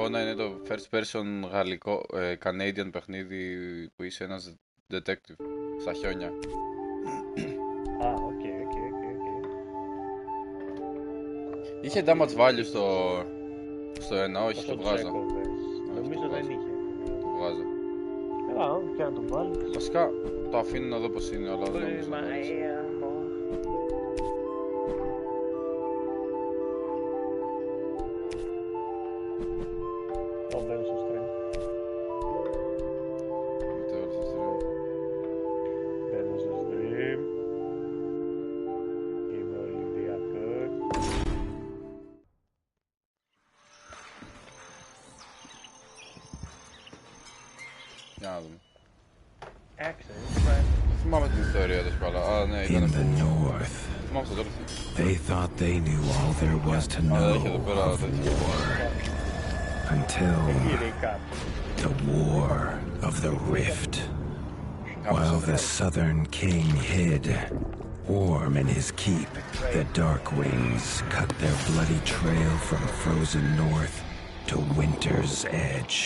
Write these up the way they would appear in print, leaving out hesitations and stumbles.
εικόνα είναι το first person γαλλικό, Canadian παιχνίδι που είσαι ένας detective στα χιόνια. οκ. Είχε damage value στο ένα, όχι, το βγάζω. Νομίζω δεν είχε. Το βγάζω. Καλά, και να το βάλεις. Βασικά το αφήνω να δω πως είναι, αλλά δεν νομίζω. Μπαίνω στο stream. Μπαίνω στο stream. Είμαι Ολυμπιακός. Για να δούμε. Θυμάμαι την ιστορία τους καλά. Ναι, ήταν αυτό. Θυμάμαι στο τέλος. They thought they knew all there was to know of war. Until the War of the Rift. While the Southern King hid, warm in his keep, the Darkwings cut their bloody trail from frozen north to winter's edge.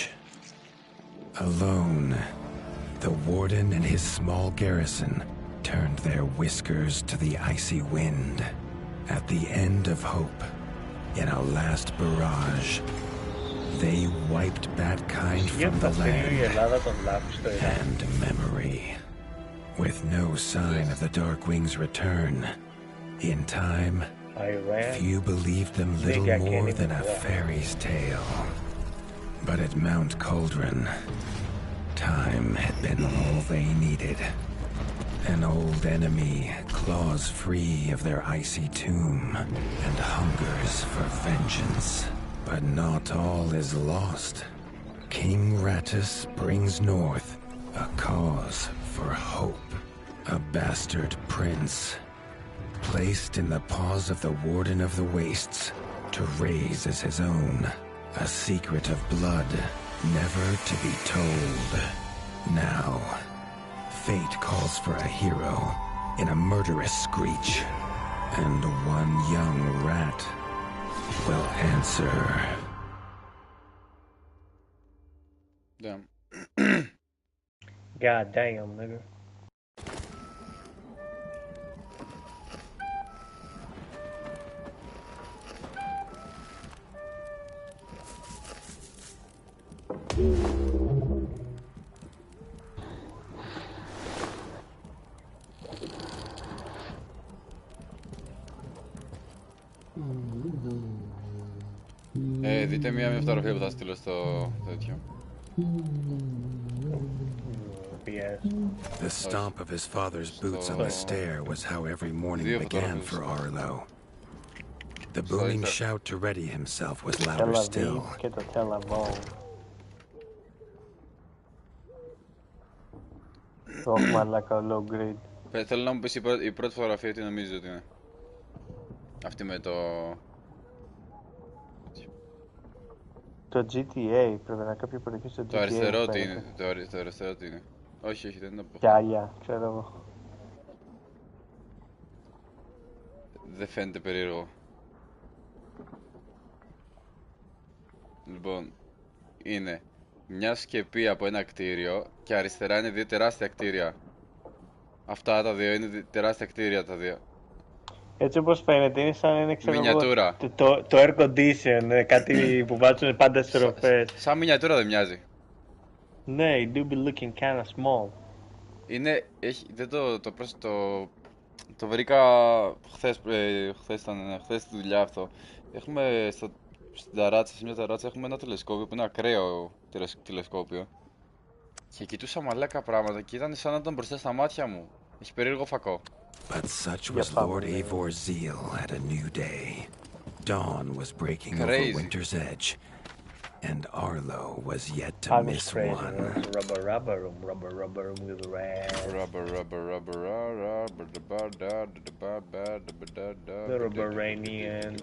Alone, the warden and his small garrison turned their whiskers to the icy wind. At the end of hope, in a last barrage, they wiped Batkind from the land and memory. With no sign of the Darkwings' return, in time, few believed them little more than a fairy's tale. But at Mount Cauldron, time had been all they needed. An old enemy claws free of their icy tomb and hungers for vengeance. But not all is lost. King Rattus brings north a cause for hope. A bastard prince, placed in the paws of the Warden of the Wastes to raise as his own. A secret of blood, never to be told. Now, fate calls for a hero in a murderous screech, and one young rat will answer. Damn. God damn, nigga. Δείτε μια φωτογραφία που θα στείλω στο τέτοιο. The stomp of his father's boots on the stair was how every morning began for Arlo. The booming shout to ready himself was louder still. Θέλω να μου πεις η πρώτη φωτογραφία τι νομίζεις ότι είναι. Αυτή με το... Το GTA, πρέπει να κάποιο περιοχή στο GTA. Το αριστερό τι είναι, το αριστερό τι είναι. Όχι, δεν είναι από... Κιάλια, ξέρω εγώ. Δεν φαίνεται περίεργο. Λοιπόν, είναι μια σκεπή από ένα κτίριο και αριστερά είναι δύο τεράστια κτίρια. Αυτά τα δύο είναι τεράστια κτίρια τα δύο. Έτσι όπως φαίνεται είναι σαν είναι μινιατούρα. Το air condition, κάτι που βάζουν πάντα στις ροφές. Σαν μινιατούρα δεν μοιάζει. Ναι, it do be looking kinda small. Είναι, δεν το βρήκα χθες στη δουλειά αυτό. Έχουμε στην ταράτσα, σε μια ταράτσα έχουμε ένα τηλεσκόπιο που είναι ακραίο τηλεσκόπιο. Και κοιτούσα μαλάκα πράγματα και ήταν σαν να ήταν μπροστά στα μάτια μου. Έχει περίεργο φακό. But such was Lord Eivor's zeal at a new day. Dawn was breaking over Winter's Edge, and Arlo was yet to miss one. Rubber with red. The Rubberanians.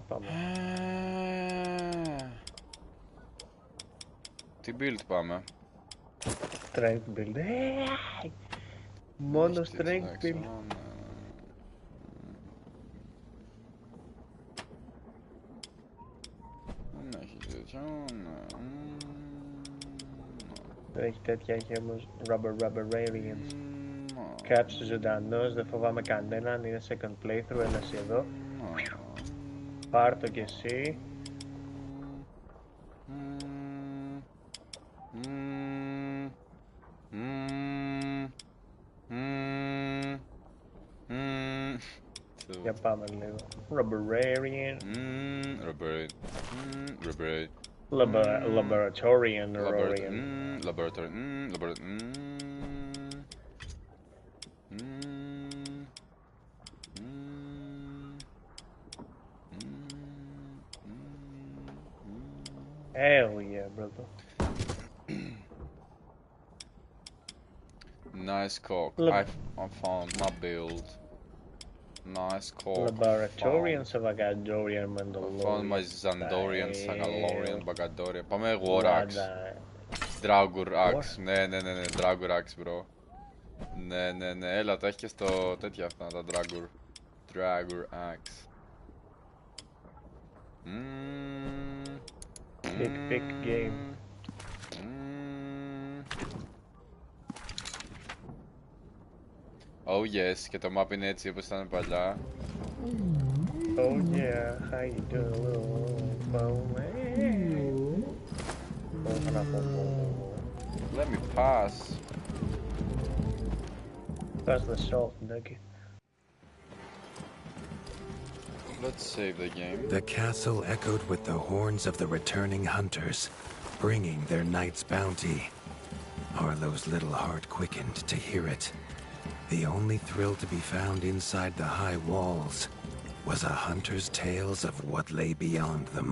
Πάμε. Τι build πάμε? Strength build. Μόνο Έχεις strength εντάξει, build. Δεν έχει τέτοιο, ναι. Δεν έχει τέτοια, έχει όμως rubber aliens. Ναι. Κάψε ζωντανός, δεν φοβάμαι κανέναν, είναι second playthrough, έλα εσύ εδώ. Πάρ' το κι εσύ. Για πάμε λίγο. Rubberarian. Laboratorian. Laboratory. Hell yeah, brother. Nice cock. I found my build. Nice cock. Laboratorian Savagandorian I Mandalorian. found my Zandorian, Sagalorian, Bagadorian. Πάμε War Axe. Draugr Axe. Ναι, Draugr Axe, bro. Ναι, έλα, τα έχει και στο τέτοια αυτά, τα Draugr Axe. Big game. Oh yes, και το map είναι έτσι όπως ήταν παλιά. Oh yeah, how you doing, little bowman? Let me pass. Pass the salt, nugget. Let's save the game. The castle echoed with the horns of the returning hunters, bringing their night's bounty. Arlo's little heart quickened to hear it. The only thrill to be found inside the high walls was a hunter's tales of what lay beyond them.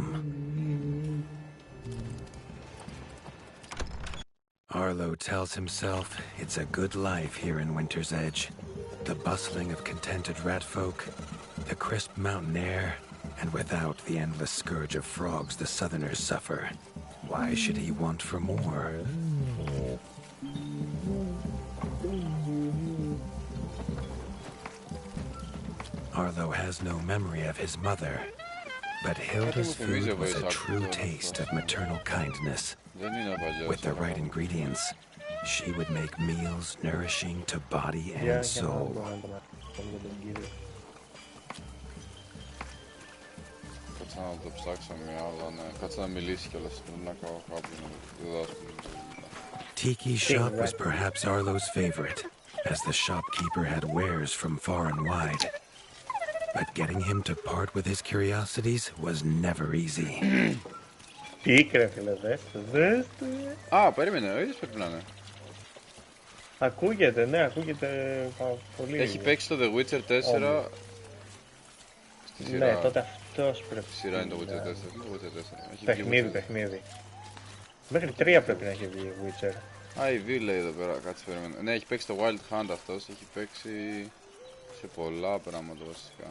Arlo tells himself it's a good life here in Winter's Edge. The bustling of contented ratfolk, the crisp mountain air, and without the endless scourge of frogs the southerners suffer. Why should he want for more? Arlo has no memory of his mother, but Hilda's food was a true taste of maternal kindness. With the right ingredients, she would make meals nourishing to body and soul. Κάτσε να το ψάξαμε, αλλά ναι. Κάτσε να μιλήσει κιόλας, πρέπει να κάνω κάποιον διδάσκω. Tiki's shop was perhaps Arlo's favorite, as the shopkeeper had wares from far and wide. But getting him to part with his curiosities was never easy. Τι ίκρε, φίλε, δέστε. Α, περίμενε, ο ίδιος πρέπει να είναι. Ακούγεται, ναι, ακούγεται πολύ. Έχει παίξει το The Witcher 4. Στη σειρά. Ναι, τότε αυτός πρέπει. Στη σειρά είναι το Witcher 4. Παιχνίδι. Μέχρι 3 πρέπει να έχει βγει Witcher. Α, η V λέει εδώ πέρα, κάτσε περίμενε. Ναι, έχει παίξει το Wild Hunt αυτός, έχει παίξει σε πολλά πράγματα βασικά.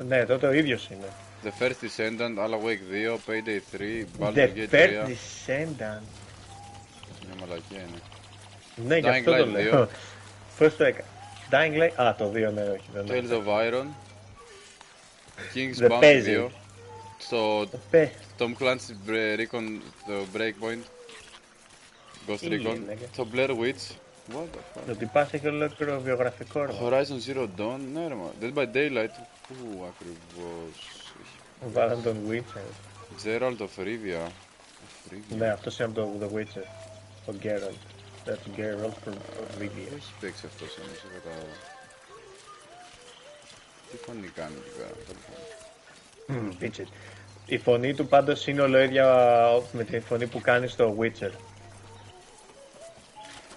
Ναι, τότε ο ίδιος είναι. The First Descendant, Alan Wake 2, Payday 3, Baldur's The Gate 3. First Descendant. Μια μαλακία είναι. Ναι, γι' αυτό το λέω. Πώς το έκανα. Dying Light, α, το 2, ναι, όχι. Tales of Iron, King's Bounty 2, στο Tom Clancy's Recon, το Breakpoint, Ghost Recon, το Blair Witch. What the fuck. Το τυπάς έχει ολόκληρο βιογραφικό ρε. Horizon Zero Dawn, ναι ρε μα. Dead by Daylight, πού ακριβώς. Βάλαν τον Witcher. Geralt of Rivia. Ναι, αυτός είναι από το The Witcher. Ο Geralt. That's Geralt from Rivia. Έχει παίξει αυτός όμως, δεν κατάλαβα. Τι φωνή κάνει εκεί πέρα, Bitches. Η φωνή του πάντως είναι ολοίδια με τη φωνή που κάνει στο Witcher.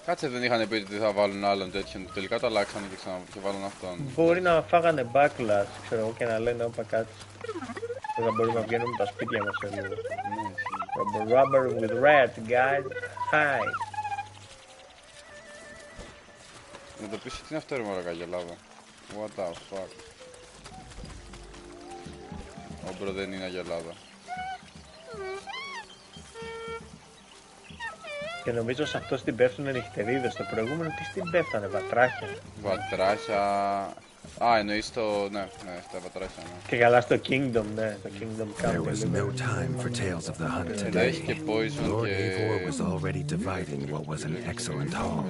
Κάτσε, δεν είχαν πει ότι θα βάλουν άλλον τέτοιον. Τελικά το αλλάξανε και βάλουν αυτόν. Μπορεί να φάγανε backlash, ξέρω εγώ, και να λένε όπα κάτι. Δεν θα μπορούμε να βγαίνουμε τα σπίτια μας σε λίγο. Rubber with red, guys. Hi. Να το πεις τι είναι αυτό ρε μωρά καγελάδα. What the fuck. Όμπρο δεν είναι αγελάδα. Και νομίζω σε αυτό στην πέφτουνε νυχτερίδες. Στο προηγούμενο τι στην πέφτανε, βατράχια. Βατράχια... Α, εννοείς το... ναι, στα βατράχια, ναι. Και καλά στο Kingdom, ναι, το Kingdom There Come. was no time for tales of the hunt Έχει today. και poison Lord και... Eivor was already dividing what was an excellent haul,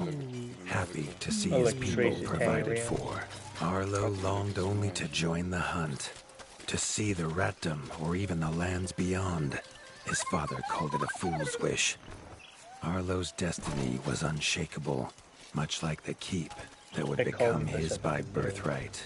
happy to see his people provided for. Arlo longed only to join the hunt, to see the Ratdom or even the lands beyond. His father called it a fool's wish. Arlo's destiny was unshakable, much like the keep that would become his by birthright.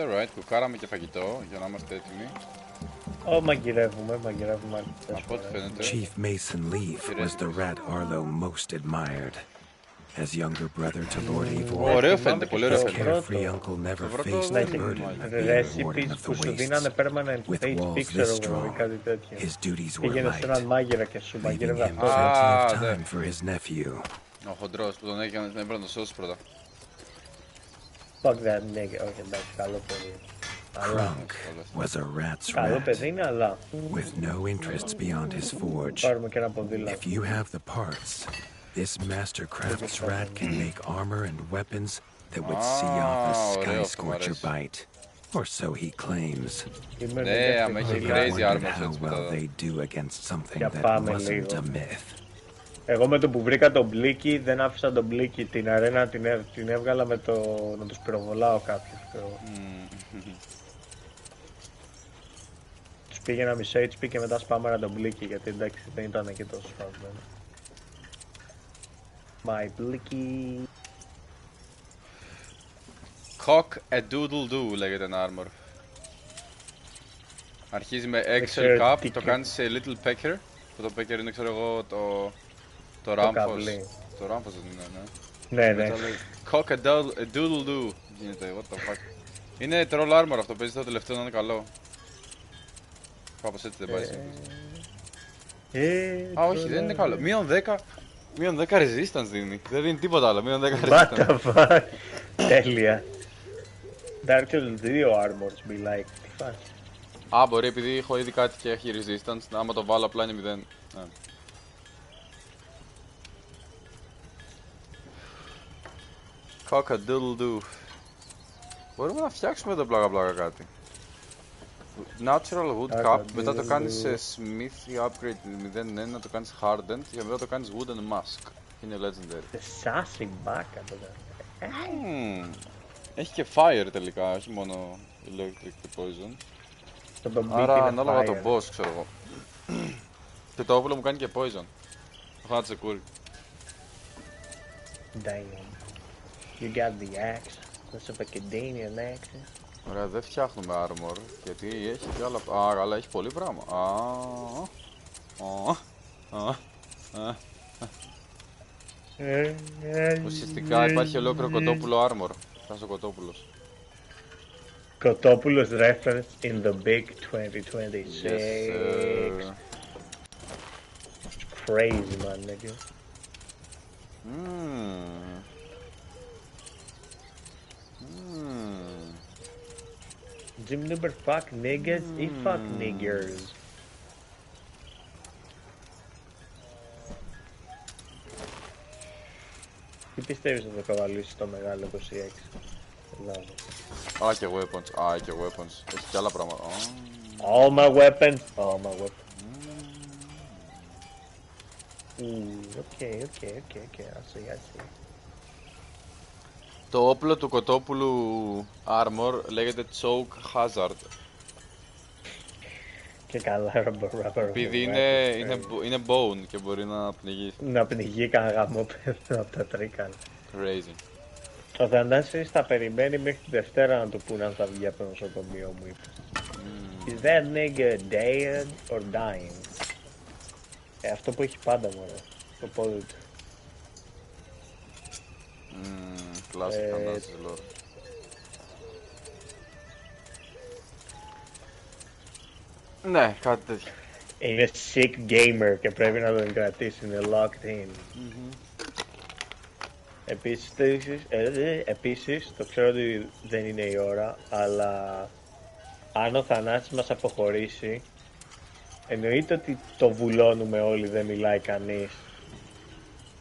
Alright, κουκάραμε και φαγητό για να είμαστε έτοιμοι. Μαγειρεύουμε Από ό,τι φαίνεται. Chief Mason Leaf was the rat Arlo most admired. As younger brother to Lord Eivor, Ωραίο φαίνεται, πολύ ωραίο his φαίνεται. carefree uncle never faced Να the έχει burden of being a warden recipes of the που σου δίνανε wastes. permanent With HP, walls ξέρω this εγώ, ή strong, κάτι τέτοιο. his duties were Πήγαινε σε έναν light, μάγειρα και σου leaving μαγείρευε him αυτό. plenty of ναι. time for his nephew. Ο χοντρός που τον έκανε, έπρεπε να τον σώσει πρώτα. Fuck that nigga. Όχι, εντάξει, καλό παιδί. Αλλά, Krunk was a rat's καλό rat, παιδί είναι, αλλά with no interests beyond his forge. πάρουμε και ένα ποδήλατο. If you have the parts, this mastercraft's rat can make armor and weapons that would see off a sky scorcher bite. Or so he claims. Είμαι Ναι, άμα έχει μega I crazy wondered armor how sets well μετά. they do against something Για that πάμε wasn't λίγο. a myth. Εγώ με το που βρήκα τον Μπλίκι δεν άφησα τον Μπλίκι. Την αρένα την έβγαλα με το να τους πυροβολάω κάποιους. Τους πήγαινα μισό HP και μετά σπάμαρα τον Μπλίκι γιατί εντάξει δεν ήταν και τόσο σπασμένο. My Μπλίκι. Cock a doodle do λέγεται ένα armor. Αρχίζει με Excel ξέρω Cup, τι το και- κάνεις σε Little Pecker. Που το Pecker είναι ξέρω εγώ το Ramphos. καβλί. Το Ramphos δεν είναι, ναι. Ναι, Μετά ναι. λέει, Cock a doodle do. Γίνεται, what the fuck. Είναι troll armor αυτό, παίζει το τελευταίο να είναι καλό. Κάπως έτσι δεν πάει. Α, όχι, δεν είναι καλό. Μείον 10 resistance δίνει. Δεν δίνει τίποτα άλλο. Μείον 10 What resistance. the fuck. Τέλεια. Dark Souls 2 armors be like. Τι φάση. Α, μπορεί επειδή έχω ήδη κάτι και έχει resistance. Άμα το βάλω απλά είναι 0. Ναι. Cock-a-doodle-doo. Μπορούμε να φτιάξουμε εδώ πλάκα κάτι. Natural wood cup, μετά το κάνεις σε smithy upgrade 0-1, το κάνεις hardened και μετά το κάνεις wooden mask. Είναι legendary. Sassy μπάκα τώρα. Έχει και fire τελικά, όχι μόνο electric και poison. Το Άρα είναι ανάλογα το fire. boss ξέρω εγώ. Και το όπλο μου κάνει και poison. Έχω ένα τσεκούρι. Damn. You got the axe. That's a Macedonian axe. Ωραία, δεν φτιάχνουμε armor, γιατί έχει και άλλα... Α, καλά, έχει πολύ πράγμα. Ουσιαστικά υπάρχει ολόκληρο κοτόπουλο armor. Θα είσαι ο κοτόπουλος. Kotopoulos reference in the big 2026. Yes, sir. Crazy man, nigga. Jim Nuber fuck niggas, he fuck niggers. Τι πιστεύεις ότι θα καβαλήσεις το μεγάλο 26? Α, και weapons. Α, και weapons. Έχει και άλλα πράγματα. All my weapons. All my weapons. Okay. I see. Το όπλο του κοτόπουλου Armor λέγεται Choke Hazard. Και καλά, rubber. Επειδή είναι bone και μπορεί να πνιγεί. Να πνιγεί κανένα γαμόπεδο από τα τρίκαλα. Crazy. Ο Θανάσης θα περιμένει μέχρι τη Δευτέρα να του πούνε αν θα βγει από το νοσοκομείο, μου είπε. Is that nigga dead or dying? Αυτό που έχει πάντα, μωρέ. Το πόδι του. Classic Θανάσης lore. Ναι, κάτι τέτοιο. Είναι sick gamer και πρέπει να τον κρατήσει, είναι locked in. Επίσης, το ξέρω ότι δεν είναι η ώρα, αλλά αν ο Θανάσης μας αποχωρήσει, εννοείται ότι το βουλώνουμε όλοι, δεν μιλάει κανείς.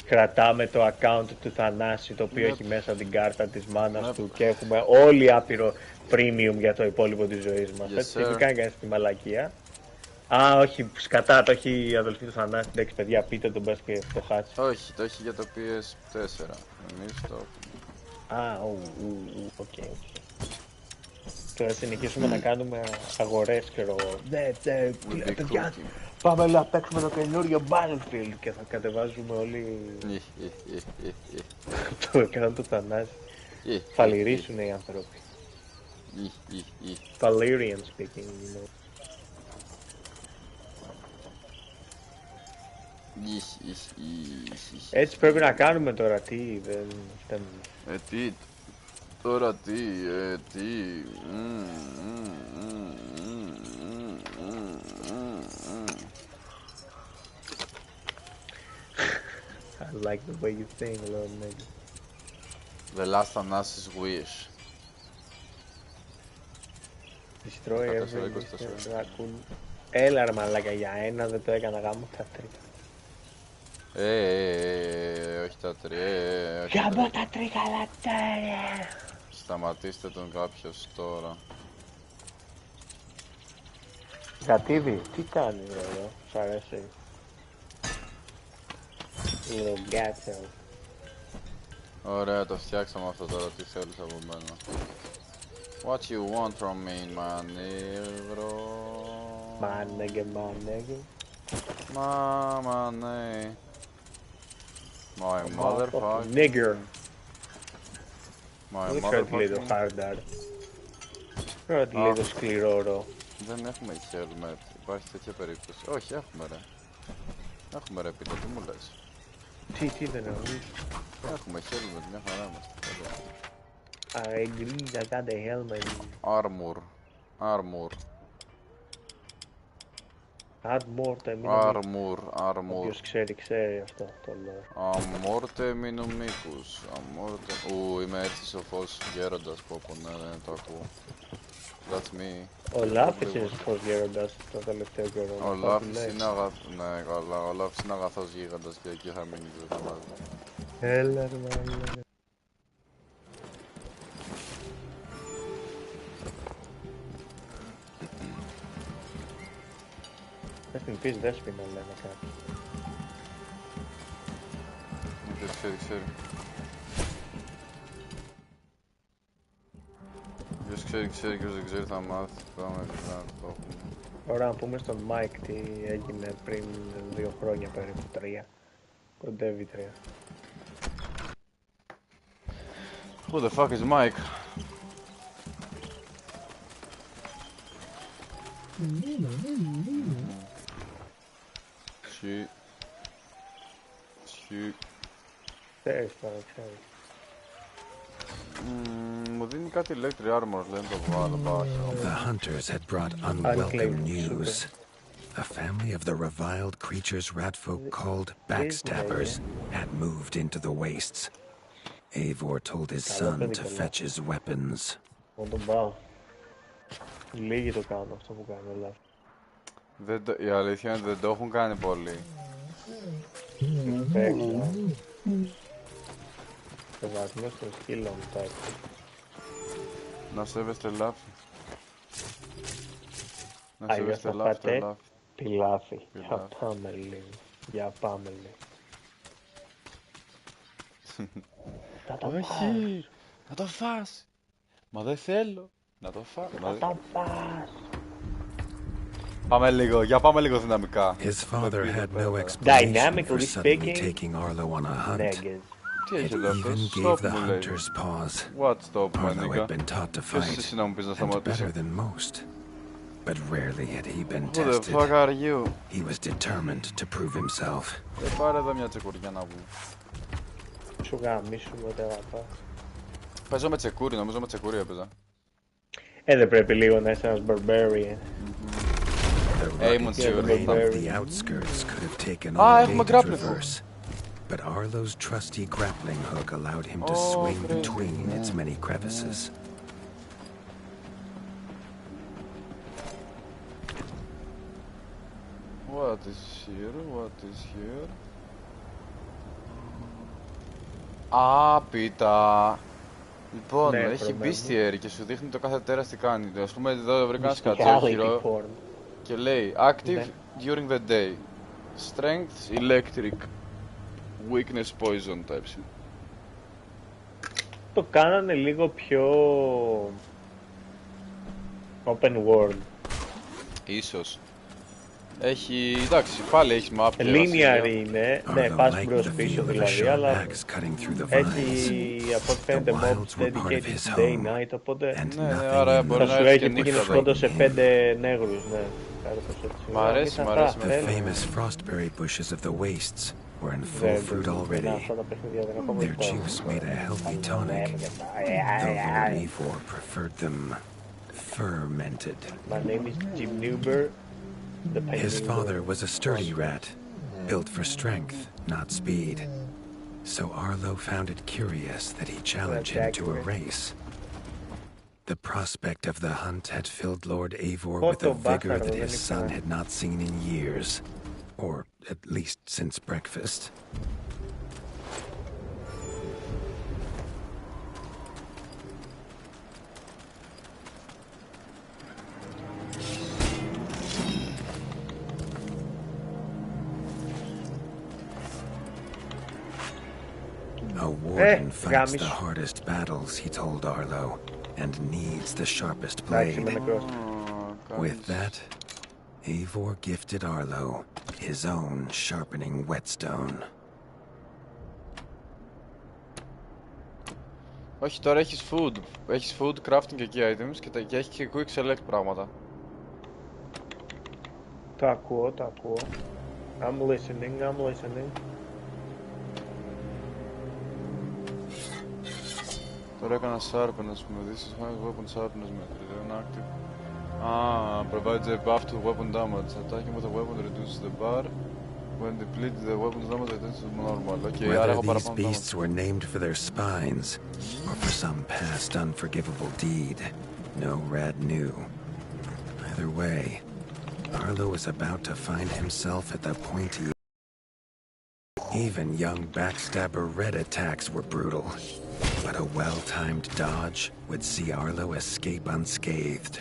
Κρατάμε το account του Θανάση, το οποίο έχει μέσα την κάρτα της μάνας του και έχουμε όλοι άπειρο premium για το υπόλοιπο της ζωής μας. Έτσι, δεν κάνει κανείς τη μαλακία. Α, όχι, σκατά, το έχει η αδελφή του Θανάση. Εντάξει, παιδιά, πείτε τον μπες και το χάσει. Όχι, το έχει για το PS4. Εμείς το έχουμε. Α, οκ. Τώρα συνεχίσουμε να κάνουμε αγορές και ρο. Ναι, παιδιά, πάμε να παίξουμε το καινούριο Battlefield και θα κατεβάζουμε όλοι το account του Θανάση. Θα λυρίσουν οι άνθρωποι. Valyrian speaking, you know. Έτσι πρέπει να κάνουμε τώρα, τι, δεν... τι, τώρα τι, I like the way you think, little nigga. The last Thanasis wish. Destroy every raccoon. Έλα ρε μαλάκα, για ένα δεν το έκανα γάμο τα τρίκα. Όχι τα τρία. Γάμο τα τρίκα λατάρια. Σταματήστε τον κάποιος τώρα. Γατίδη, τι κάνεις εδώ, σ' αρέσει. Little gato. Ωραία, το φτιάξαμε αυτό τώρα, τι θέλεις από μένα. What you want from me, manevro? Μάνεγε. Ναι. My motherfucker. Nigger. My Δεν ξέρω τι λέει το motherfucker. hardar. Ξέρω τι λέει το σκληρόρο. Δεν έχουμε helmet, υπάρχει τέτοια περίπτωση. Όχι, έχουμε ρε. Έχουμε ρε πίτα, τι μου λες. Τι δεν έχουμε. Έχουμε helmet, μια χαρά είμαστε. I agree, I got the helmet. Armor. Add more τα Armor. Όποιος ξέρει αυτό το λέω. Amorte minumicus. Είμαι έτσι σοφός γέροντας που ναι, δεν το ακούω. That's me. Ο Λάφης είναι σοφός γέροντας το τελευταίο καιρό. Ο Λάφης είναι ναι, καλά, ο Λάφης είναι αγαθός γίγαντας και εκεί θα μείνει ζωή μας. Έλα ρε μάλλον. Πες την πεις δέσποινα λέμε κάτι. Ξέρει. Ποιος ξέρει και δεν ξέρει θα μάθει. Πάμε να το έχουμε. Ωραία, να πούμε στον Mike τι έγινε πριν 2 χρόνια περίπου, 3. Κοντεύει 3. Who the fuck is Mike? Ξέρεις τώρα, ξέρεις. Μου δίνει κάτι electric armor, λένε το βάλω πάω. The hunters had brought unwelcome news. A family of the reviled creatures ratfolk called Backstabbers had moved into the wastes. Eivor told his son to fetch his weapons. Να τον πάω. Λίγοι το κάνουν αυτό που κάνουν, λάθος. Η αλήθεια είναι ότι δεν το έχουν κάνει πολύ. Παίξα. Σεβασμός των σκύλων, τάκι. Να σέβεστε λάφη. Να Αλλιώς σέβεστε θα λάφη, το φάτε λάφη. πιλάφι. Για Πιλάφι. πάμε λίγο. Για πάμε λίγο. Θα τα πάρω. Όχι. Να το φας. Μα δεν θέλω. Να το φας. Θα τα φας. Πάμε λίγο δυναμικά. His father had no explanation for Dynamically suddenly speaking, taking Arlo on a hunt. Niggas. Τι It έχει εδώ even αυτός, gave stop the μου λέει. hunter's pause. What stop, my Arlo nigga. had been taught to Ποιος fight, εσύ να μου πεις να and σταματήσω. better than most. But rarely had he been Who the tested. fuck are you? He was determined to prove himself. Πάρε εδώ μια τσεκουριά να βγει. Σου γαμίσου με τα αγαπά. Παίζω με τσεκούρι, νομίζω με τσεκούρι έπαιζα. Δεν πρέπει λίγο να είσαι ένας barbarian. The Aim and rugged shoot. terrain of the outskirts could have taken Ah, all έχουμε day to grappling hook. traverse. But Arlo's trusty grappling hook allowed him to Oh, swing great. between its many crevices. What is here? What is here? Α, πίτα. Λοιπόν, Ναι, έχει προμένω. bestiary και σου δείχνει το κάθε τέρας τι κάνει. Ας πούμε εδώ βρήκα ένα σκατσόχυρο porn. και λέει Active Ναι. during the day. Strength, electric. Weakness, poison types. Το κάνανε λίγο πιο open world. Ίσως. Έχει, εντάξει, πάλι έχει map και Linear βασίλειο. είναι, ναι, Arlo πας liked μπρος the πίσω view of a δηλαδή, sharp αλλά axe cutting through the vines. έχει από ό,τι φαίνεται The mobs wilds were part of dedicated his day home, night, οπότε and Ναι, nothing άρα in μπορεί θα να σου έχει έχει και πήγαινε νύχτα εδώ. σκότωσε 5 νέγρους, ναι. Κάπως έτσι. Μ' αρέσει, Μη μ' θα αρέσει. τα The θέλω. famous frostberry bushes of the wastes were in full Δεν fruit είναι already. αυτά τα παιχνίδια, δεν έχω Their βοηθό. juice made a healthy tonic, though Lord Eivor preferred them fermented. My name is Jim Newber. The His painting father of- was a sturdy rat, built for strength, not speed. So Arlo found it curious that he challenge him to a race. The prospect of the hunt had filled Lord Eivor with a vigor that his son had not seen in years, or at least since breakfast. A warden fights the gamish. hardest battles, he told Arlo, and needs the sharpest Εντάξει, είμαι blade. νεκρός. With that, Eivor gifted Arlo his own sharpening whetstone. Όχι, τώρα έχεις food. Έχεις food, crafting και key items και έχει και quick select πράγματα. Το ακούω, το ακούω. I'm listening, I'm listening. Τώρα έκανα sharpen, ας πούμε. This is high weapon sharpness method. Unactive. Provides a buff to weapon damage. Attacking with a weapon reduces the bar. When depleted, the weapon's damage returns to normal. Okay, άρα Whether έχω these παραπάνω damage. beasts were named for their spines or for some past unforgivable deed, no rat knew. Either way, Arlo was about to find himself at the point he... Even young backstabber red attacks were brutal, but a well-timed dodge would see Arlo escape unscathed.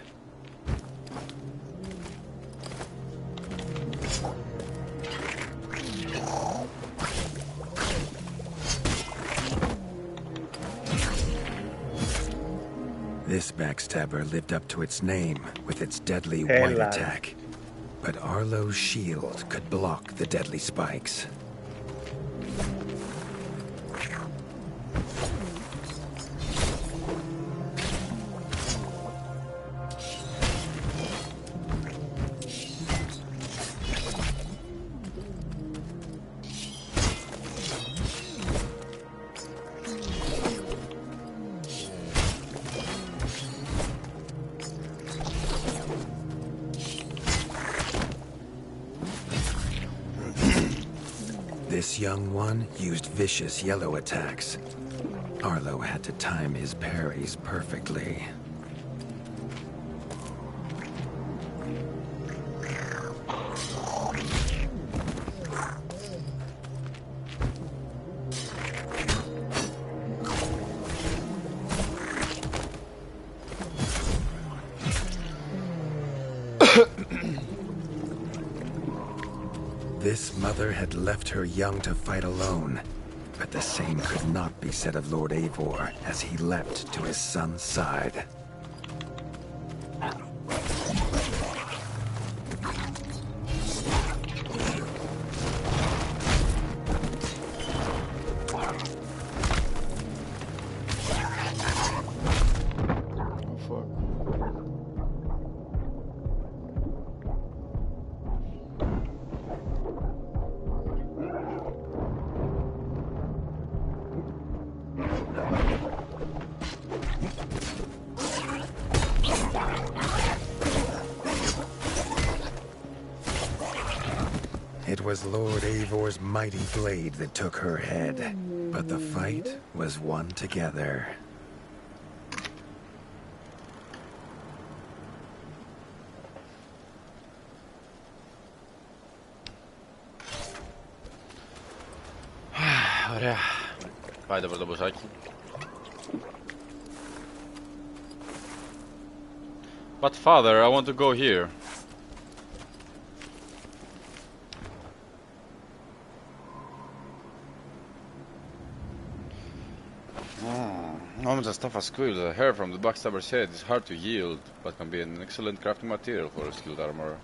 This backstabber lived up to its name with its deadly white Hela. attack. But Arlo's shield could block the deadly spikes. This young one used vicious yellow attacks. Arlo had to time his parries perfectly. This mother had left her young to fight alone, But the same could not be said of Lord Eivor as he leapt to his son's side. It was Lord Eivor's mighty blade that took her head, but the fight was won together. Ωραία. Πάει το πρώτο μποσάκι. But father, I want to go here. Moments and stuff are squealed. The hair from the backstabber's head is hard to yield, but can be an excellent crafting material for a skilled armorer.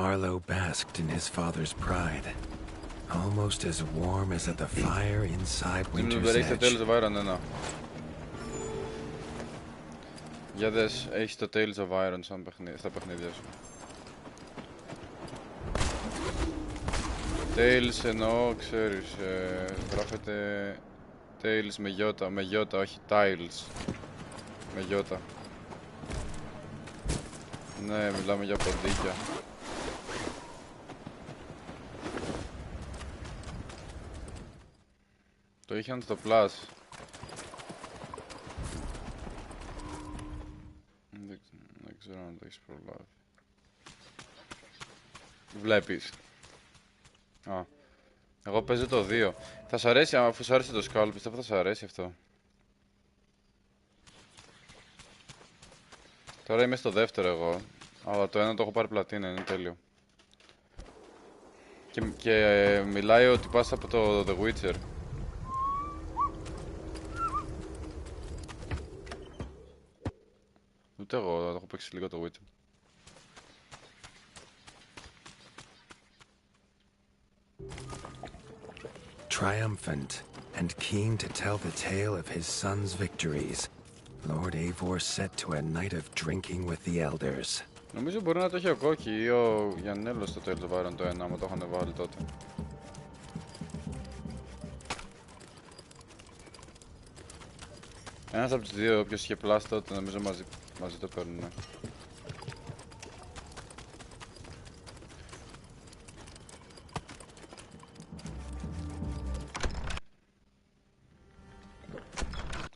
Arlo basked in his father's pride, almost as warm as at the fire inside Winter's Έχεις το Edge. Tales of Iron, ναι. Για δες, έχεις το Tales of Iron στα παιχνίδια σου. Tales εννοώ, ξέρεις, γράφεται Tales με γιώτα, όχι Tiles. Με γιώτα. Ναι, μιλάμε για ποντίκια. Το είχαν στο Plus. Δεν ξέρω αν το έχεις προλάβει. Βλέπεις. Α. Εγώ παίζω το 2. Θα σου αρέσει, αφού σου άρεσε το Skull, πιστεύω θα σου αρέσει αυτό. Τώρα είμαι στο δεύτερο εγώ. Αλλά το ένα το έχω πάρει πλατίνα, είναι τέλειο. Και μιλάει ότι πας από το The Witcher. Ούτε εγώ, έχω παίξει λίγο το Witcher. Triumphant and keen to tell the tale of his son's victories, Lord Eivor set to a night of drinking with the elders. Νομίζω μπορεί να το έχει ο Κόκκι ή ο Γιαννέλος στο Tales of Iron το ένα, άμα το είχαν βάλει τότε. Ένας από τους δύο, όποιος είχε Plus τότε, νομίζω μαζί το παίρνουνε.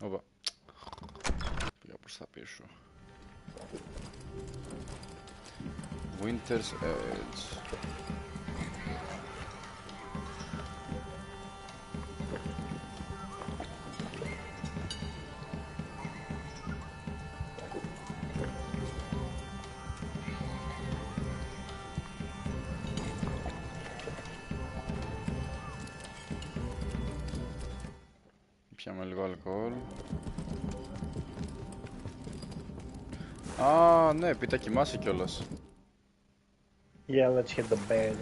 Όπα. Πήγα προς τα πίσω. Winter's Edge. Πιάμε λίγο αλκοόλ. Α, ναι, πίτα κοιμάσαι κιόλας. Yeah, let's hit the bed.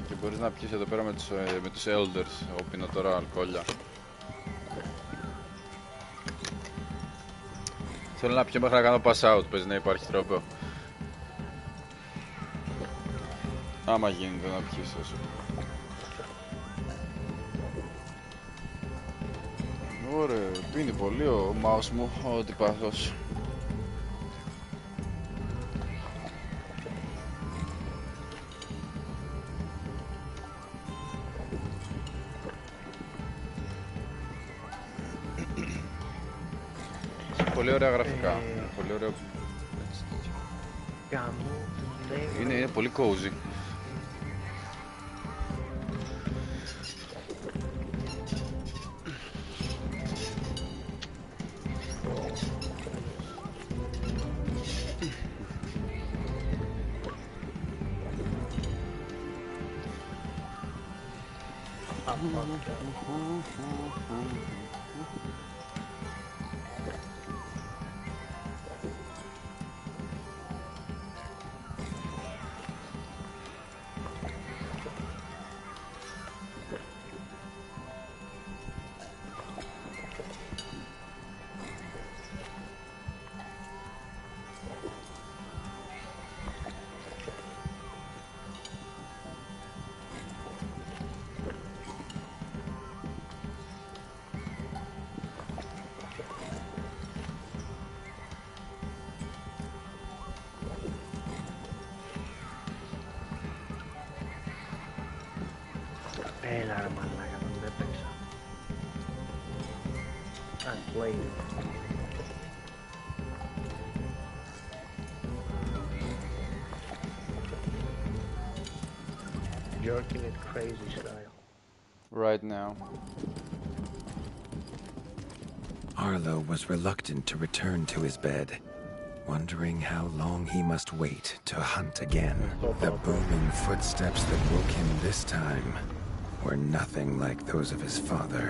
Και μπορείς να πιεις εδώ πέρα με τους elders. Εγώ πίνω τώρα αλκοόλια. Θέλω να πιω μέχρι να κάνω pass out, παίζει να υπάρχει τρόπο. Άμα γίνεται να πιεις όσο. Ωραία, πίνει πολύ ο mouse μου, ο τυπάθος. Πολύ ωραία γραφικά, πολύ ωραίο. Γαμώ, ναι. Είναι πολύ cozy. Έλα ρε μαλάκα, τον έπαιξα. Unplayed. Jerking it crazy style. Right now. Arlo was reluctant to return to his bed, wondering how long he must wait to hunt again. The booming footsteps that woke him this time were nothing like those of his father.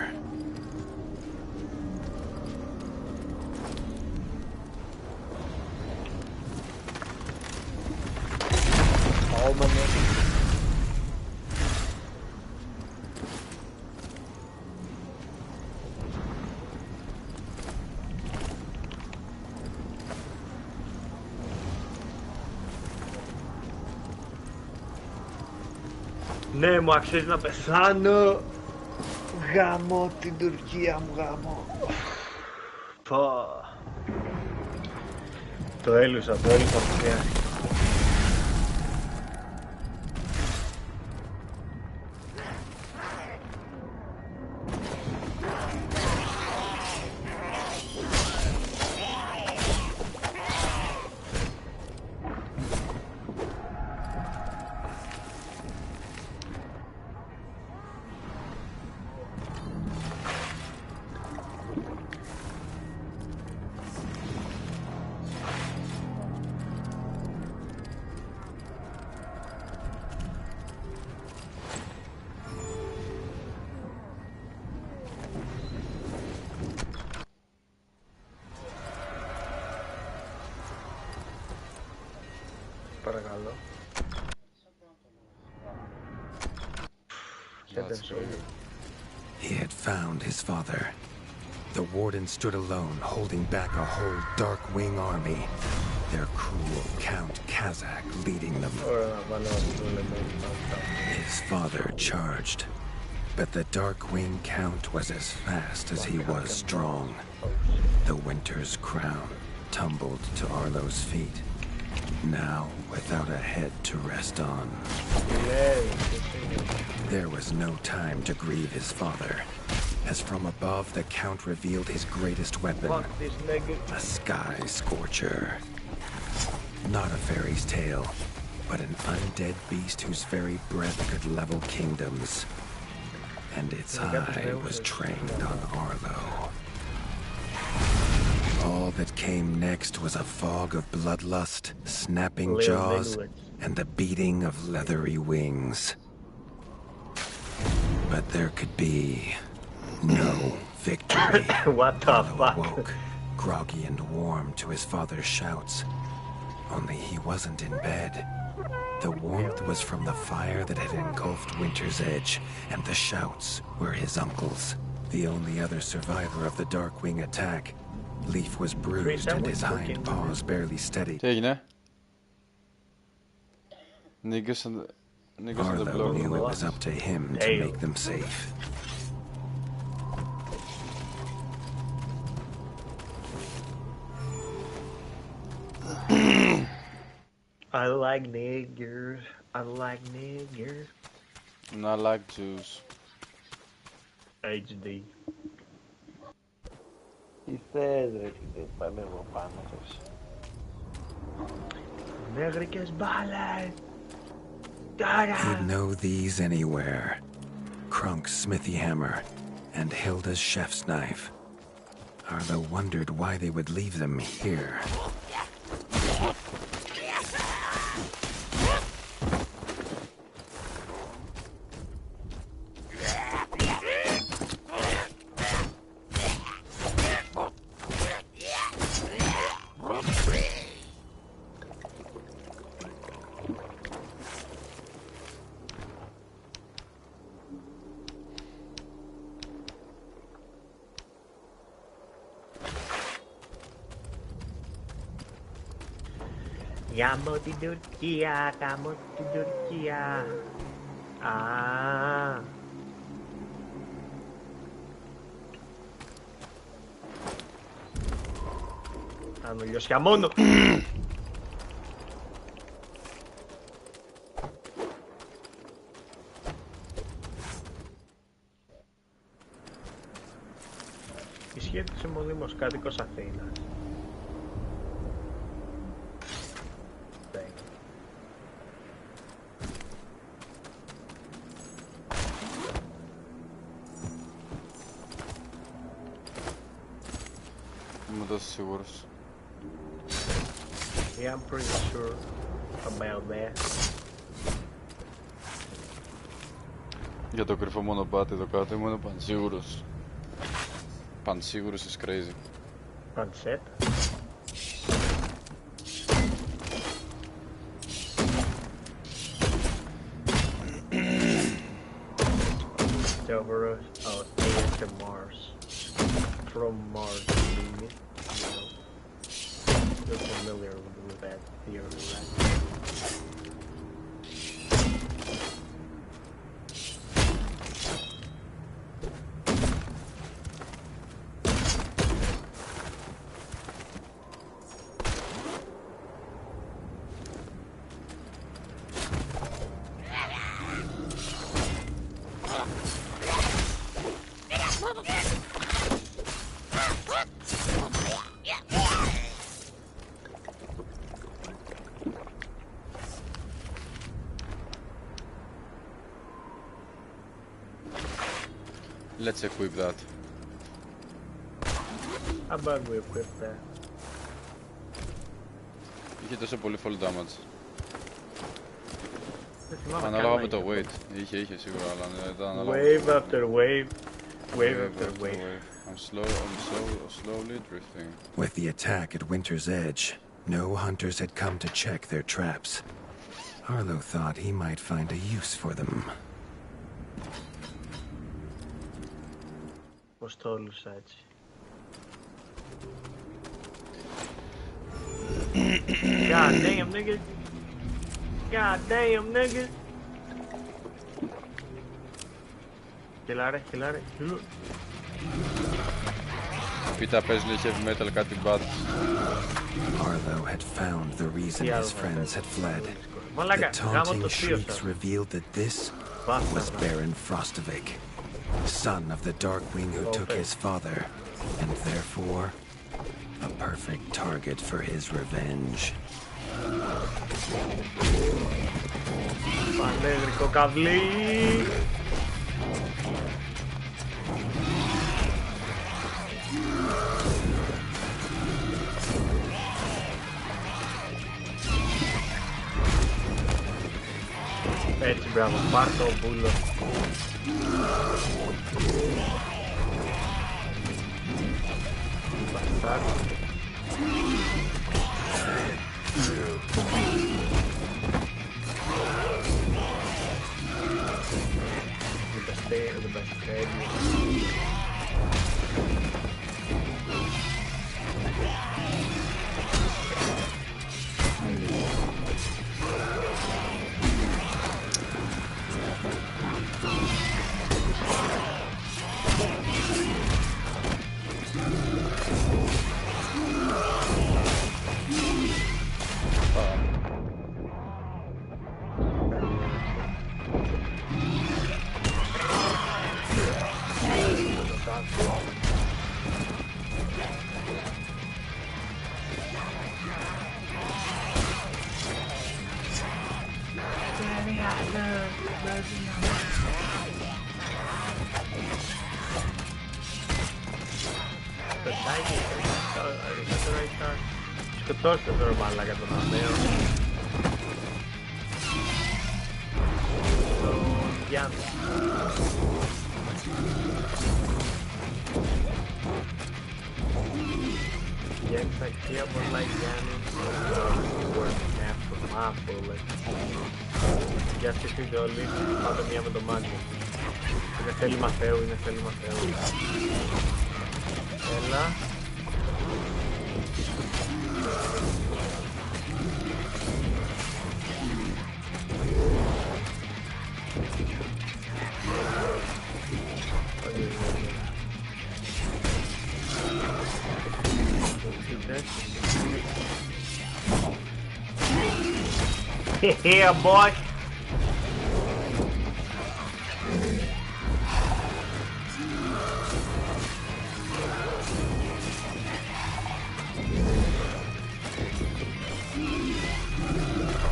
All my money. Ναι, μου αξίζει να πεθάνω. Γαμώ την Τουρκία μου, γαμώ. Πω. Το έλουσα μου χρειάστηκε. Παρακαλώ. He had found his father. The warden stood alone, holding back a whole Darkwing army, their cruel Count Kazak leading them. His father charged, but the Darkwing Count was as fast as he was strong. The Winter's crown tumbled to Arlo's feet, now without a head to rest on. There was no time to grieve his father, as from above the Count revealed his greatest weapon, a Sky Scorcher. Not a fairy's tale, but an undead beast whose very breath could level kingdoms. And its eye was trained on Arlo. All that came next was a fog of bloodlust, snapping jaws, and the beating of leathery wings. But there could be no victory. What the Arlo fuck? awoke, groggy and warm to his father's shouts. Only he wasn't in bed. The warmth was from the fire that had engulfed Winter's Edge, and the shouts were his uncle's. The only other survivor of the Darkwing attack, Leaf was bruised and his hind paws barely steady. Τι έγινε? Niggas on the Arlo block. knew it was up to him to make them safe. I like niggers. I like niggers. And I like Jews. HD. Τι θες ρε φίλε, πάμε εγώ πάνω σας. Νέγρικες μπάλες. He'd know these anywhere. Krunk's smithy hammer and Hilda's chef's knife. Arlo wondered why they would leave them here. Γάμω την Τουρκία, γάμω την Τουρκία. Α. Κάνω λιώσια μόνο. Ισχύεται μονίμως κάτοικος Αθήνας. Είμαι τόσο σίγουρος. Yeah, I'm pretty sure about that. Για το κρυφό μονοπάτι εδώ κάτω ήμουν πανσίγουρος. Πανσίγουρος is crazy. Πανσέτ. Over us, oh, to Mars. From Mars, you know. You're familiar with that theory, right? Let's equip that. How about we equip that? Είχε τόσο πολύ fall damage. Δεν θυμάμαι Ανάλογα καν με να το είχε. weight. Είχε σίγουρα, αλλά ήταν ανάλογα. Wave after wave, wave after wave. I'm slowly drifting. With the attack at Winter's Edge, no hunters had come to check their traps. Arlo thought he might find a use for them. Πως το όλουσα έτσι. God damn, nigga. God damn, nigga. Χιλάρε. Πίτα πες λέει heavy metal κάτι bad. Arlo had found the reason his friends had fled. The Μαλάκα, γάμω taunting το θείο shrieks σας. revealed that this was Baron Frostovic, son of the Darkwing who took his father, and therefore a perfect target for his revenge. Πανέγρικο καβλί. Έτσι, μπράβο, πάρ' το μπούλο. Μπαστάρι. The best Τάκι, αριστερά ήταν. Σκοτώστε τώρα μαλάκα τον Αμαίο. Τον Γιάννη. Γιάννη θα χεία πολλά Γιάννη. Working after my bullet. Για στηθείτε όλοι, πάτε μία με το Magnum. Είναι θέλημα Θεού, είναι θέλημα Θεού. Έλα. Yeah, boy.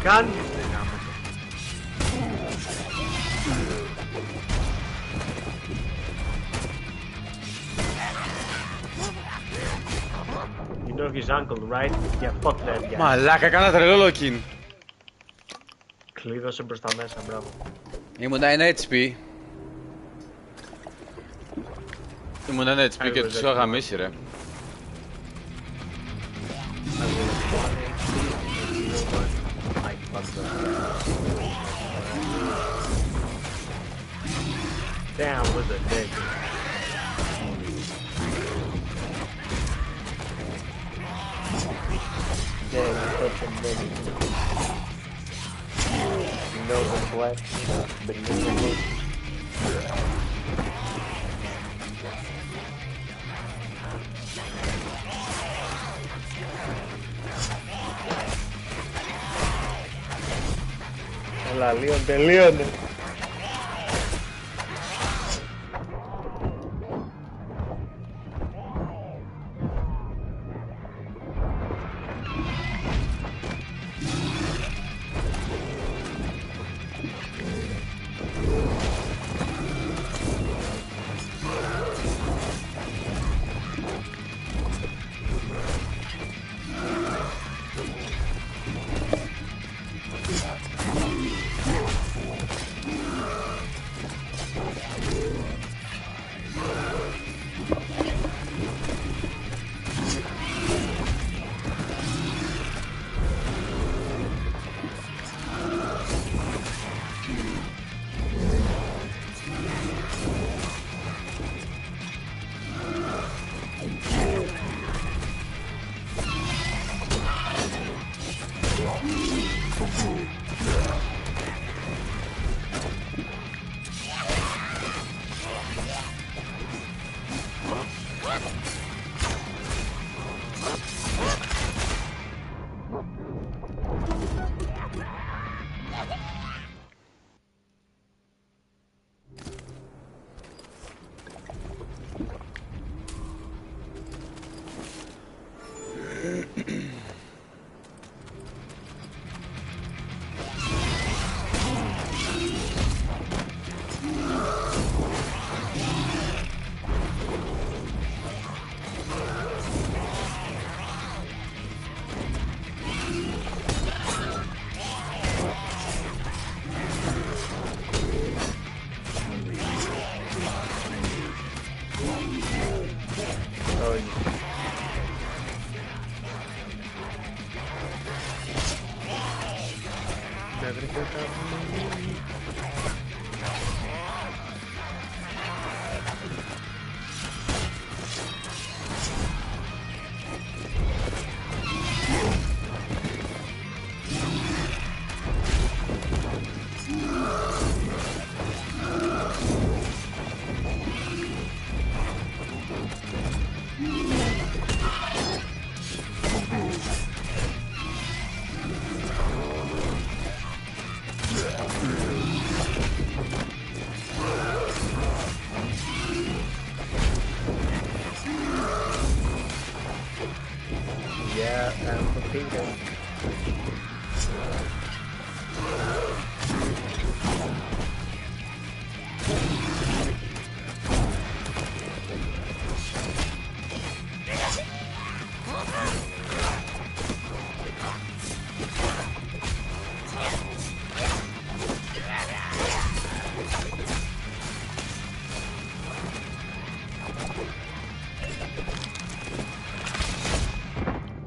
Gun. You know his uncle, right? Yeah, fuck that guy. Μαλάκα, κάνα τρελό lock-in. Κλείδωσε προς τα μέσα, μπράβο. Ήμουνα ένα HP. Ήμουνα ένα HP και τους είχα γαμίσει ρε. Damn, was a dick. Damn, you're such a nigga. You know the flex, the nigga. Έλα, Λίον, τελείωνε.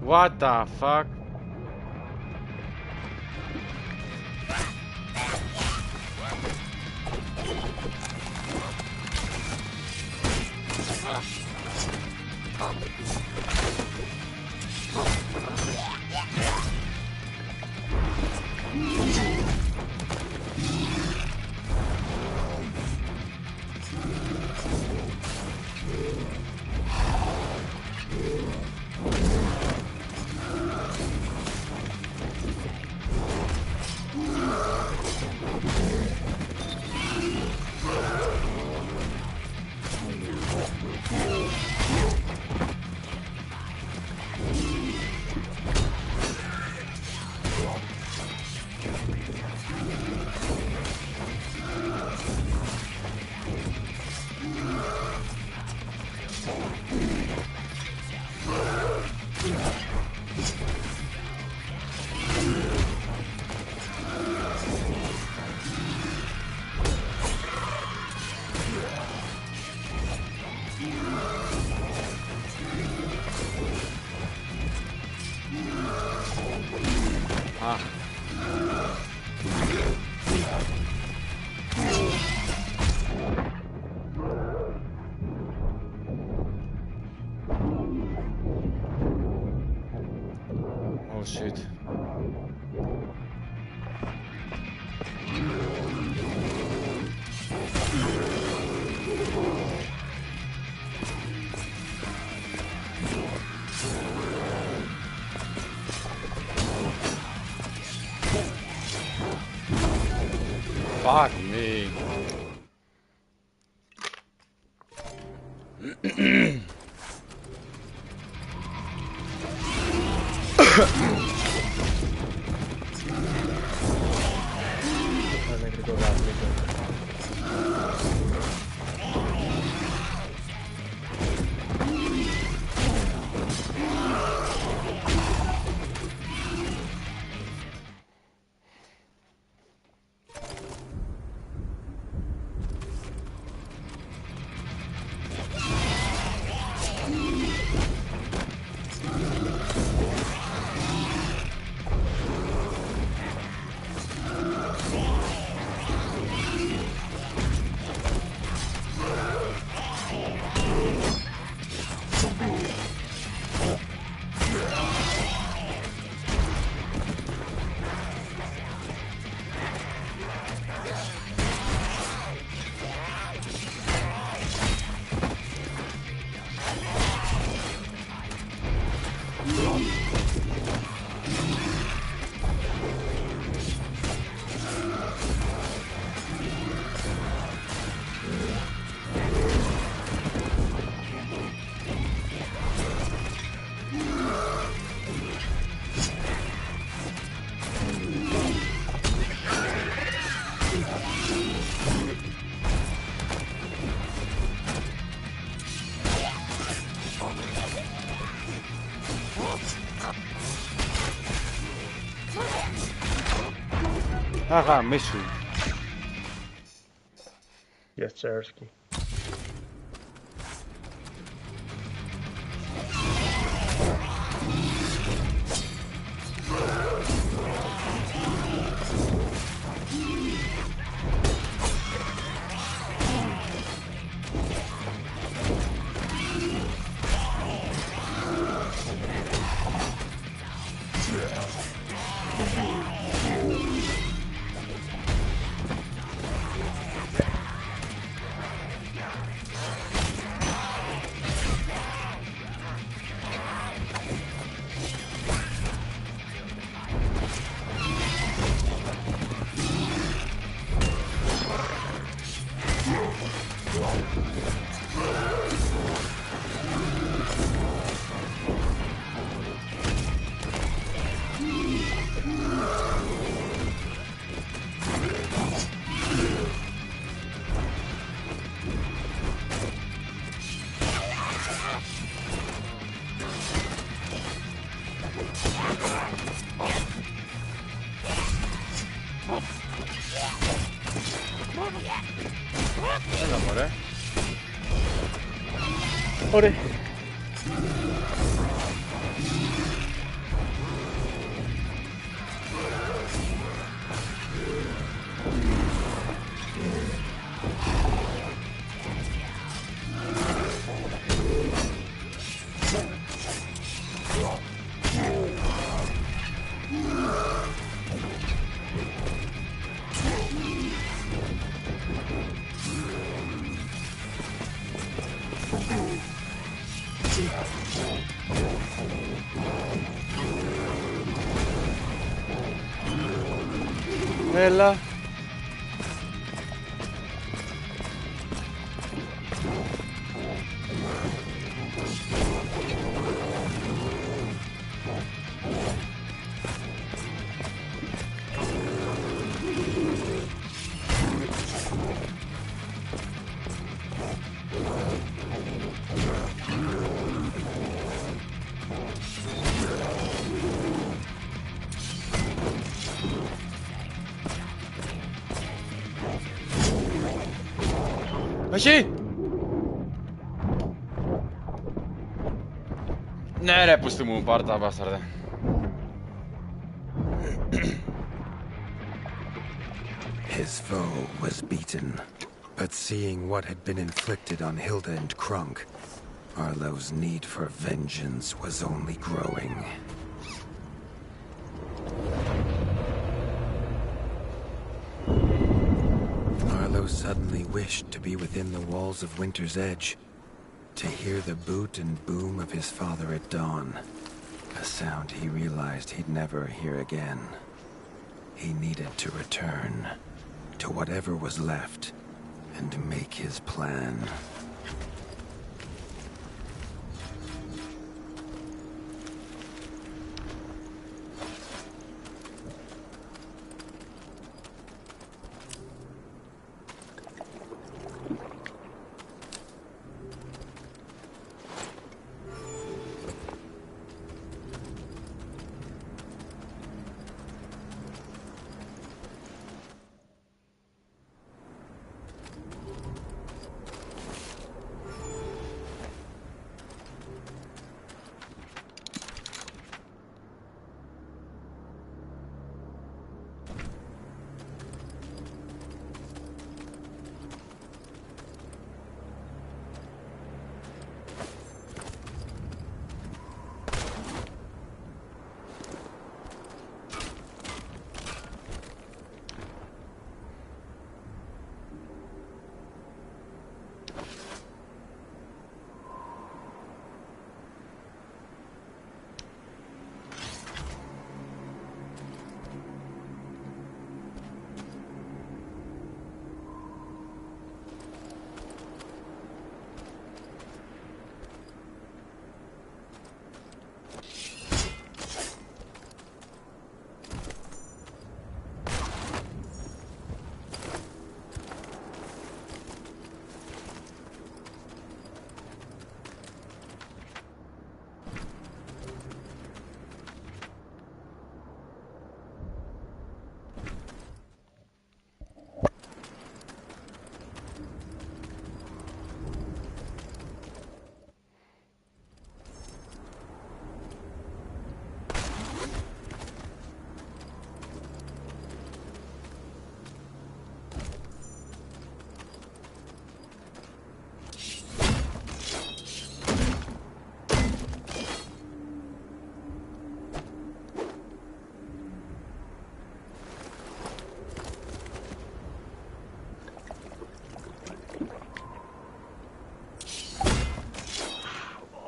What the fuck? Oh shit. Fuck me. Θα νεκρικό γάμνικο. Αγα, μίσου. Yes, Chersky. Έλα μωρέ. Ωραία. Έλα. Όχι! Ναι ρε πούστη μου, πάρ' τα μπάσταρδε. His foe was beaten, but seeing what had been inflicted on Hilda and Krunk, Arlo's need for vengeance was only growing. Arlo suddenly wished to be within the walls of Winter's Edge, to hear the boot and boom of his father at dawn, a sound he realized he'd never hear again. He needed to return to whatever was left and make his plan.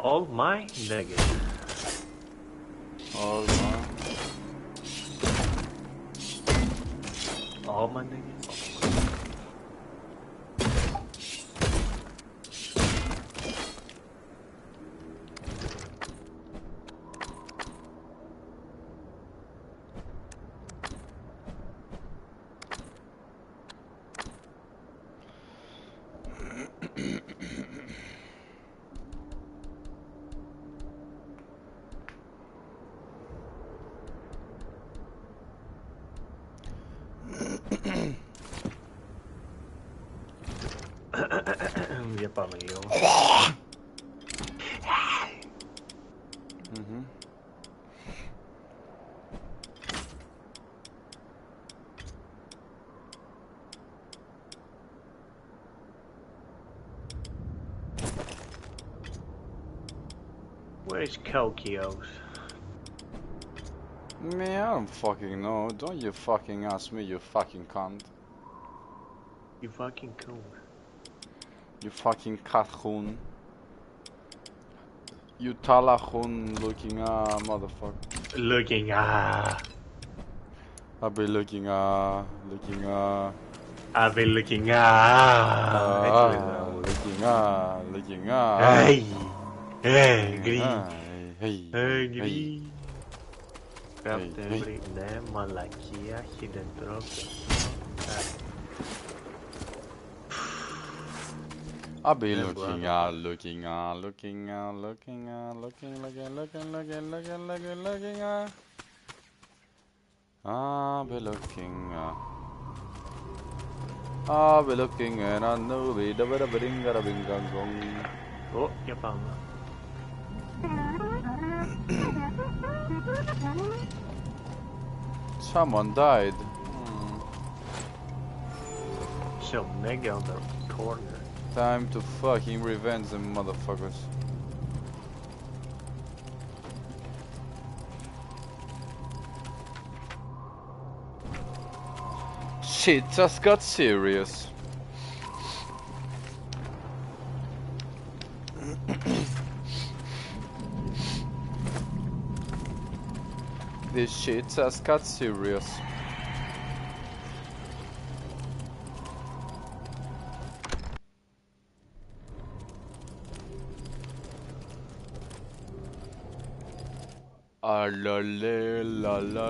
All my nuggets. All my... All my nuggets. Για πάμε λίγο. Where's Kokios? Man, I don't fucking know. Don't you fucking ask me, you fucking cunt. You fucking cool. You fucking kathoen. You talahun looking motherfucker. Looking I'll be looking I've been looking looking Angry. Captain Brick, ναι, μαλακία, hidden drop. I'll be looking I'll be looking and I know we da bing gong. Ω, για πάμε. Someone died. Σε Omega on the corner. Time to fucking revenge them motherfuckers. Shit just got serious. This shit just got serious. La la la la la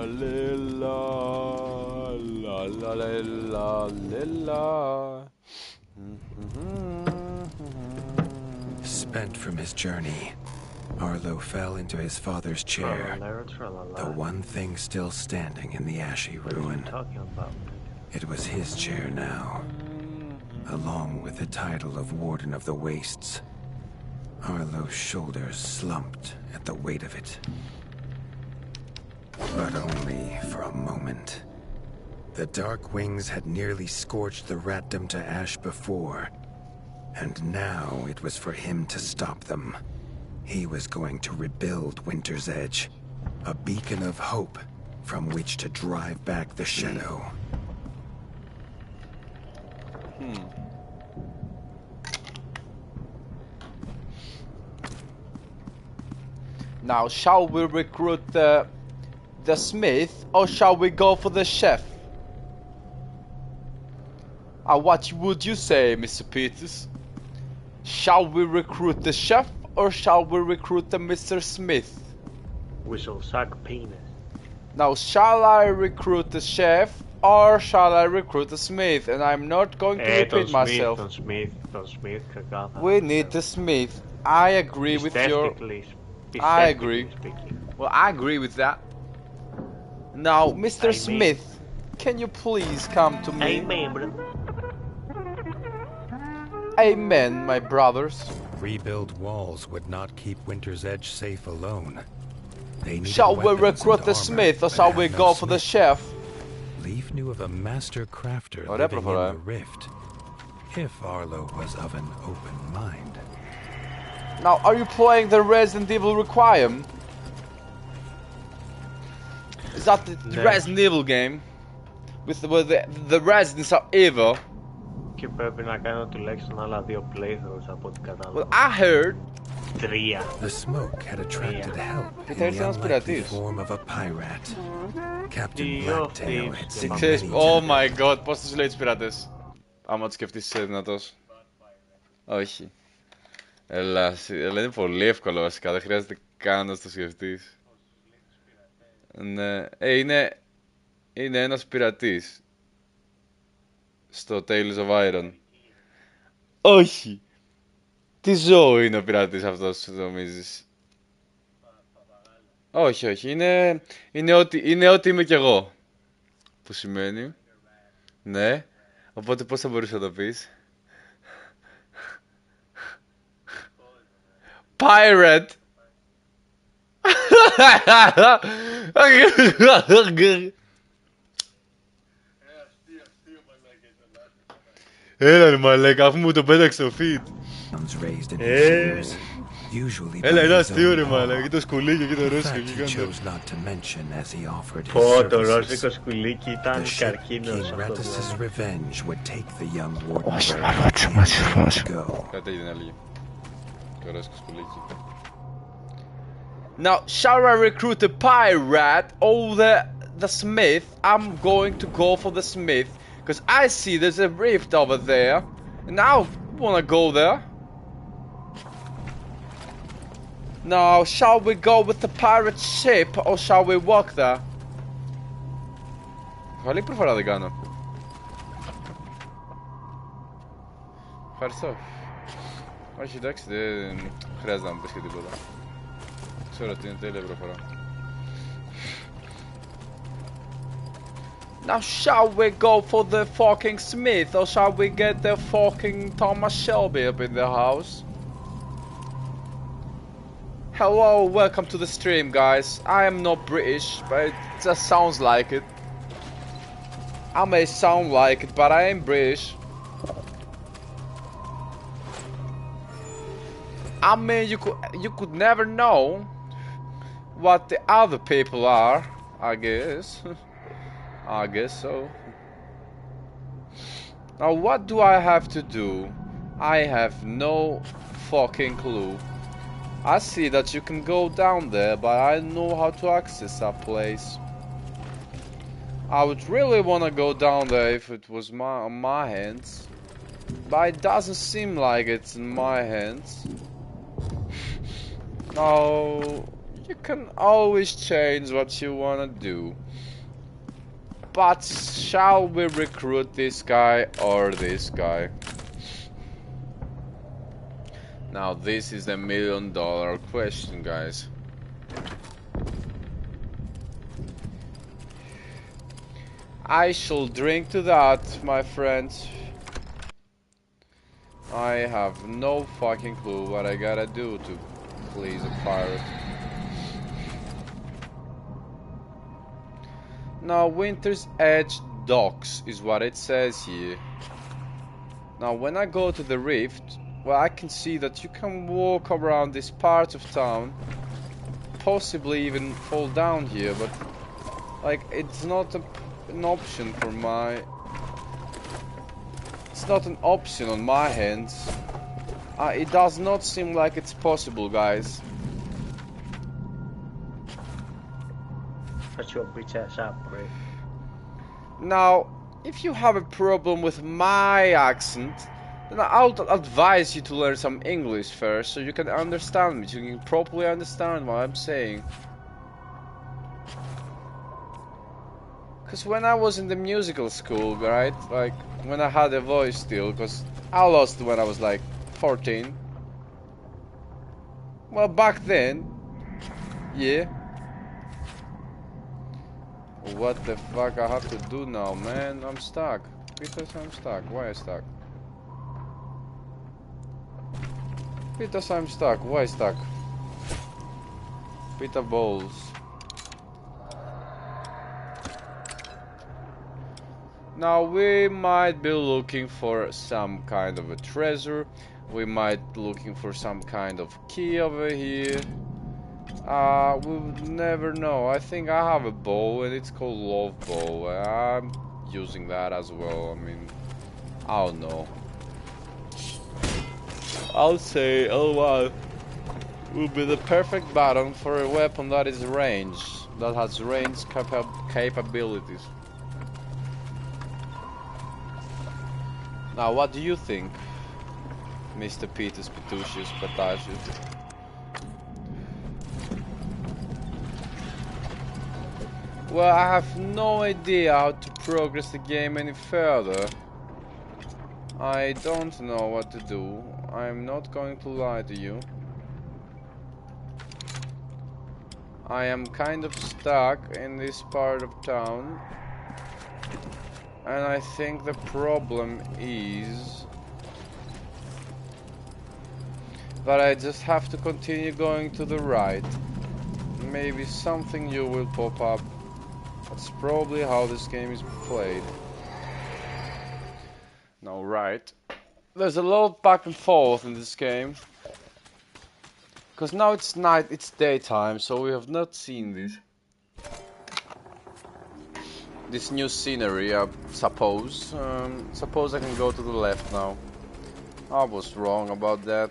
la la la la. Spent from his journey, Arlo fell into his father's chair, the one thing still standing in the ashy ruin. It was his chair now, along with the title of Warden of the Wastes. Arlo's shoulders slumped at the weight of it. But only for a moment. The Dark Wings had nearly scorched the ratdom to ash before, and now it was for him to stop them. He was going to rebuild Winter's Edge, a beacon of hope from which to drive back the shadow. Now, shall we recruit the smith, or shall we go for the chef? What would you say, Mr. Peters? Shall we recruit the chef, or shall we recruit the Mr. Smith? We shall suck penis. Now, shall I recruit the chef, or shall I recruit the smith? And I'm not going to repeat myself. Τον Smith, ξεκάθαρα. We need the smith. I agree with your... I agree. Well, I agree with that. Now, Mr. Smith, can you please come to me? Amen, brother. Amen, my brothers. Rebuild walls would not keep Winter's Edge safe alone. They needed shall we weapons recruit and the armor, smith, or but shall had we no go for the smith. chef? Leaf knew of a master crafter Ωραία living in προφορά. the rift, if Arlo was of an open mind. Now, are you playing the Resident Evil Requiem? Is that the Resident Evil game? With the residents are evil? Και πρέπει να κάνω τουλάχιστον άλλα 2 playthroughs από ό,τι κατάλαβα. Well, I heard. 3. The smoke had attracted help in θα the έρθει ένας unlikely πειρατής. form of a pirate. Captain Δύο Blacktail had thieves. seen Ξέρεις, many oh giants. my god, πώς τους λέει τους πειρατές. Άμα τους σκεφτείς είσαι δυνατός. Όχι. Έλα, είναι πολύ εύκολο βασικά, δεν χρειάζεται καν να το σκεφτείς. Ναι, είναι ένας πειρατής στο Tales of Iron. Όχι! Τι ζώο είναι ο πειρατής αυτός, νομίζεις? Όχι, όχι, είναι ό,τι είμαι κι εγώ. Που σημαίνει, ναι, οπότε πώς θα μπορείς να το πεις? Pirate! Έλα ρε μαλάκα, αφού μου το πέταξε στο feed. Raised in his shears, usually by Έλα, είναι his αστείο own ρε paw. μαλάκα, και το σκουλίκι και το A ρώσικο fact εκεί he κάτω. chose not to mention as he offered his Πω, το services. ρώσικο σκουλίκι ήταν The ship καρκίνος King αυτό. Ratus's revenge would take the young warden Όχι, where μαλάκα, he needed to go. Κάτι έγινε έλεγε. Το ρώσικο σκουλίκι. Now, shall I recruit the pirate or the smith? I'm going to go for the smith, because I see there's a rift over there, and I wanna go there. Now, shall we go with the pirate ship or shall we walk there? Καλή προφορά δεν κάνω. Ευχαριστώ. Όχι, εντάξει, δεν χρειάζεται να μου πεις και τίποτα. Ξέρω ότι είναι τέλεια προφορά. Now shall we go for the fucking Smith or shall we get the fucking Thomas Shelby up in the house? Hello, welcome to the stream, guys. I am not British, but it just sounds like it. I may sound like it, but I am British. I mean, you could never know what the other people are, I guess. I guess so. Now, what do I have to do? I have no fucking clue. I see that you can go down there, but I don't know how to access that place. I would really want to go down there if it was on my hands, but it doesn't seem like it's in my hands. Now, you can always change what you want to do. But shall we recruit this guy or this guy? Now this is the $1 million question, guys. I shall drink to that, my friends. I have no fucking clue what I gotta do to please a pirate. Now, Winter's Edge Docks is what it says here. Now, when I go to the rift, well, I can see that you can walk around this part of town, possibly even fall down here, but like it's not an option for my. It's not an option on my hands. It does not seem like it's possible, guys. Shut your bitch ass up, Ray. Now, if you have a problem with my accent, then I'll advise you to learn some English first, so you can understand me, so you can properly understand what I'm saying. Because when I was in the musical school, right, like, when I had a voice still, because I lost when I was like 14. Well, back then, yeah. What the fuck I have to do now, man? I'm stuck. Because I'm stuck. Why am I stuck? Because I'm stuck. Why stuck? Pita balls. Now we might be looking for some kind of a treasure. We might be looking for some kind of key over here. We would never know. I think I have a bow and it's called Love Bow. I'm using that as well. I mean, I don't know. I'll say L1 will be the perfect button for a weapon that is range, that has range capabilities. Now, what do you think, Mr. Petus Petusius Patasius? Well, I have no idea how to progress the game any further. I don't know what to do. I'm not going to lie to you. I am kind of stuck in this part of town. And I think the problem is that I just have to continue going to the right. Maybe something new will pop up. That's probably how this game is played. Now, right. There's a lot of back and forth in this game. Because now it's night, it's daytime, so we have not seen this new scenery, I suppose. Suppose I can go to the left now. I was wrong about that.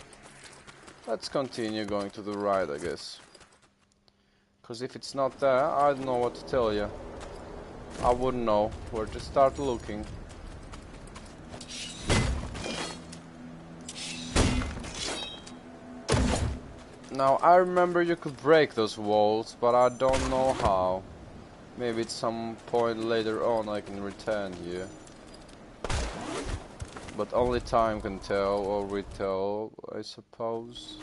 Let's continue going to the right, I guess. Because if it's not there, I don't know what to tell you. I wouldn't know where to start looking. Now, I remember you could break those walls, but I don't know how. Maybe at some point later on I can return here. But only time can tell, or retell, I suppose.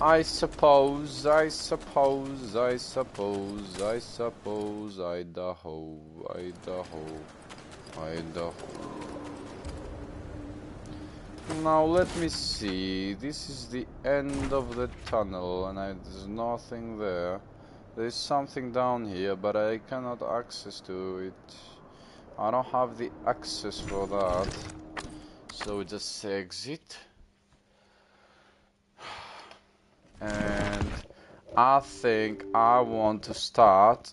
I suppose, Idaho, Idaho. Now let me see, this is the end of the tunnel and there's nothing there. There's something down here, but I cannot access to it. I don't have the access for that. So just exit. And I think I want to start